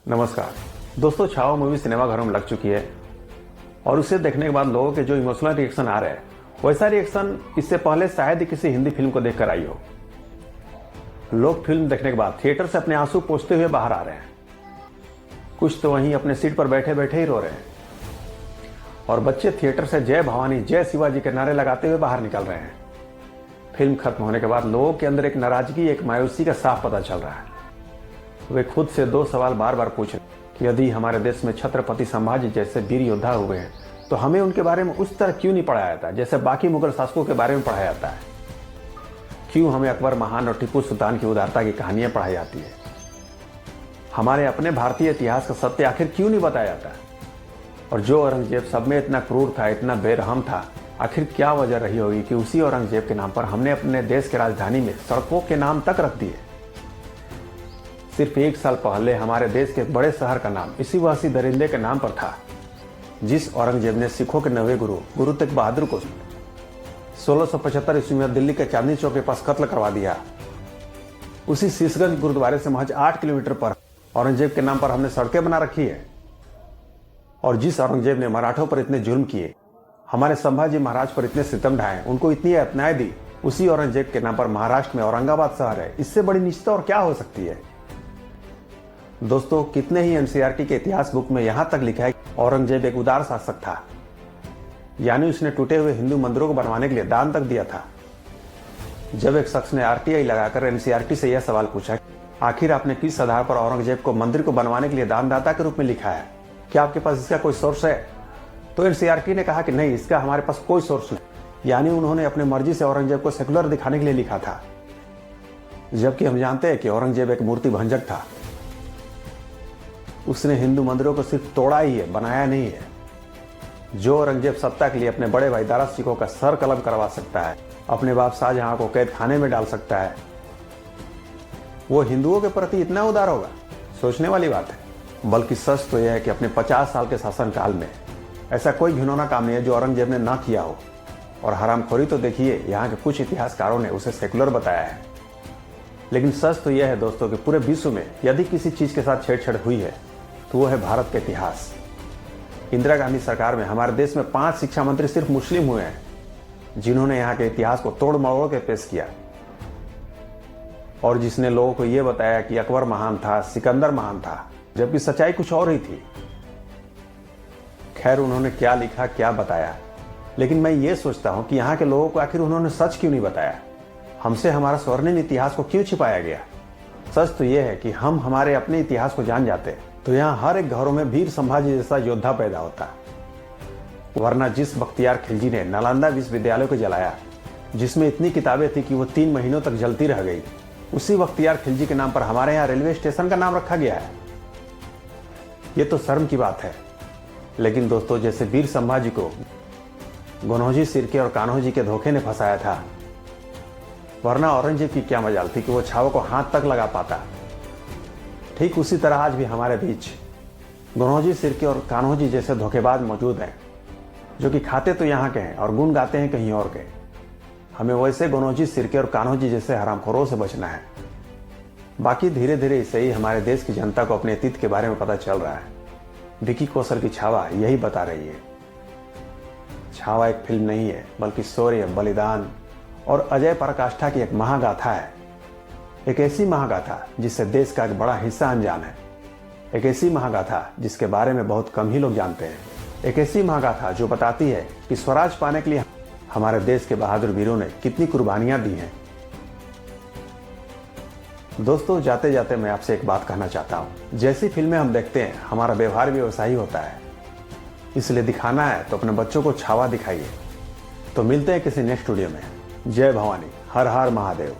नमस्कार दोस्तों, Chhaava movie cinema घरों में लग चुकी है और उसे देखने के बाद लोगों के जो इमोशनल रिएक्शन आ रहे हैं वैसा रिएक्शन इससे पहले शायद ही किसी हिंदी फिल्म को देखकर आई हो। लोग फिल्म देखने के बाद थिएटर से अपने आंसू पोंछते हुए बाहर आ रहे हैं, कुछ तो वहीं अपने सीट पर बैठे बैठे ही रो रहे हैं और बच्चे थिएटर से जय भवानी जय शिवाजी के नारे लगाते हुए बाहर निकल रहे हैं। फिल्म खत्म होने के बाद लोगों के अंदर एक नाराजगी, एक मायूसी का साफ पता चल रहा है। वे खुद से दो सवाल बार बार पूछ रहे कि यदि हमारे देश में छत्रपति संभाजी जैसे वीर योद्धा हुए हैं तो हमें उनके बारे में उस तरह क्यों नहीं पढ़ाया जाता जैसे बाकी मुगल शासकों के बारे में पढ़ाया जाता है। क्यों हमें अकबर महान और टीपू सुल्तान की उदारता की कहानियां पढ़ाई जाती है। हमारे अपने भारतीय इतिहास का सत्य आखिर क्यों नहीं बताया जाता। और जो औरंगजेब सब में इतना क्रूर था, इतना बेरहम था, आखिर क्या वजह रही होगी कि उसी औरंगजेब के नाम पर हमने अपने देश की राजधानी में सड़कों के नाम तक रख दिए। सिर्फ एक साल पहले हमारे देश के बड़े शहर का नाम इसी वहसी दरिंदे के नाम पर था। जिस औरंगजेब ने सिखों के नवे गुरु तेग बहादुर को 1675 ईस्वी में दिल्ली के चांदनी चौक के पास कत्ल करवा दिया, उसी शीशगंज गुरुद्वारे से महज 8 किलोमीटर पर औरंगजेब के नाम पर हमने सड़कें बना रखी है। और जिस औरंगजेब ने मराठों पर इतने जुल्म किए, हमारे संभाजी महाराज पर इतने सितम ढाए, उनको इतनी यातनाएं दी, उसी औरंगजेब के नाम पर महाराष्ट्र में औरंगाबाद शहर है। इससे बड़ी निश्चित और क्या हो सकती है। दोस्तों, कितने ही एनसीईआरटी के इतिहास बुक में यहां तक लिखा है कि औरंगजेब एक उदार शासक था, यानी उसने टूटे हुए हिंदू मंदिरों को बनवाने के लिए दान तक दिया था। जब एक शख्स ने आरटीआई लगाकर एनसीईआरटी से यह सवाल पूछा, आखिर आपने किस आधार पर औरंगजेब को मंदिर को बनवाने के लिए दानदाता के रूप में लिखा है, क्या आपके पास इसका कोई सोर्स है? तो एनसीईआरटी ने कहा कि नहीं, इसका हमारे पास कोई सोर्स नहीं। यानी उन्होंने अपनी मर्जी से औरंगजेब को सेकुलर दिखाने के लिए लिखा था, जबकि हम जानते हैं कि औरंगजेब एक मूर्ति भंजक था। उसने हिंदू मंदिरों को सिर्फ तोड़ा ही है, बनाया नहीं है। जो औरंगजेब सत्ता के लिए अपने बड़े भाई दारा सिंह का सर कलम करवा सकता है, अपने बाप शाहजहां को कैद खाने में डाल सकता है, वो हिंदुओं के प्रति इतना उदार होगा? सोचने वाली बात है। बल्कि सच तो यह है कि अपने 50 साल के शासनकाल में ऐसा कोई घिनौना काम नहीं है जो औरंगजेब ने ना किया हो। और हरामखोरी तो देखिए, यहाँ के कुछ इतिहासकारों ने उसे सेकुलर बताया है। लेकिन सच तो यह है दोस्तों कि पूरे विश्व में यदि किसी चीज के साथ छेड़छाड़ हुई है तो वो है भारत का इतिहास। इंदिरा गांधी सरकार में हमारे देश में 5 शिक्षा मंत्री सिर्फ मुस्लिम हुए हैं, जिन्होंने यहाँ के इतिहास को तोड़ मरोड़ के पेश किया और जिसने लोगों को यह बताया कि अकबर महान था, सिकंदर महान था, जबकि सच्चाई कुछ और ही थी। खैर, उन्होंने क्या लिखा, क्या बताया, लेकिन मैं ये सोचता हूं कि यहाँ के लोगों को आखिर उन्होंने सच क्यों नहीं बताया। हमसे हमारा स्वर्णिम इतिहास को क्यों छिपाया गया। सच तो यह है कि हम हमारे अपने इतिहास को जान जाते तो यहाँ हर एक घरों में वीर संभाजी जैसा योद्धा पैदा होता। वरना जिस बख्तियार खिलजी ने नालंदा विश्वविद्यालय को जलाया, जिसमें इतनी किताबें थी कि वो 3 महीनों तक जलती रह गई, उसी बख्तियार खिलजी के नाम पर हमारे यहाँ रेलवे स्टेशन का नाम रखा गया है। ये तो शर्म की बात है। लेकिन दोस्तों, जैसे वीर संभाजी को गनौजी, सिरके और कान्होजी के धोखे ने फंसाया था, वरना औरंगजेब की क्या मजाल थी कि वो छावा को हाथ तक लगा पाता। ठीक उसी तरह आज भी हमारे बीच गनौजी, सिरके और कान्होजी जैसे धोखेबाज मौजूद हैं, जो कि खाते तो यहाँ के हैं और गुण गाते हैं कहीं और के। हमें वैसे गनौजी, सिरके और कान्होजी जैसे हरामखोरों से बचना है। बाकी धीरे धीरे इससे ही हमारे देश की जनता को अपने अतीत के बारे में पता चल रहा है। विकी कौशल की छावा यही बता रही है। छावा एक फिल्म नहीं है, बल्कि शौर्य, बलिदान और अजय पराकाष्ठा की एक महागाथा है। एक ऐसी महागाथा जिससे देश का एक बड़ा हिस्सा अनजान है। एक ऐसी महागाथा जिसके बारे में बहुत कम ही लोग जानते हैं। एक ऐसी महागाथा जो बताती है कि स्वराज पाने के लिए हमारे देश के बहादुर वीरों ने कितनी कुर्बानियां दी हैं। दोस्तों, जाते जाते मैं आपसे एक बात कहना चाहता हूं। जैसी फिल्में हम देखते हैं, हमारा व्यवहार भी वैसा ही होता है। इसलिए दिखाना है तो अपने बच्चों को छावा दिखाइए। तो मिलते हैं किसी नेक्स्ट वीडियो में। जय भवानी, हर हर महादेव।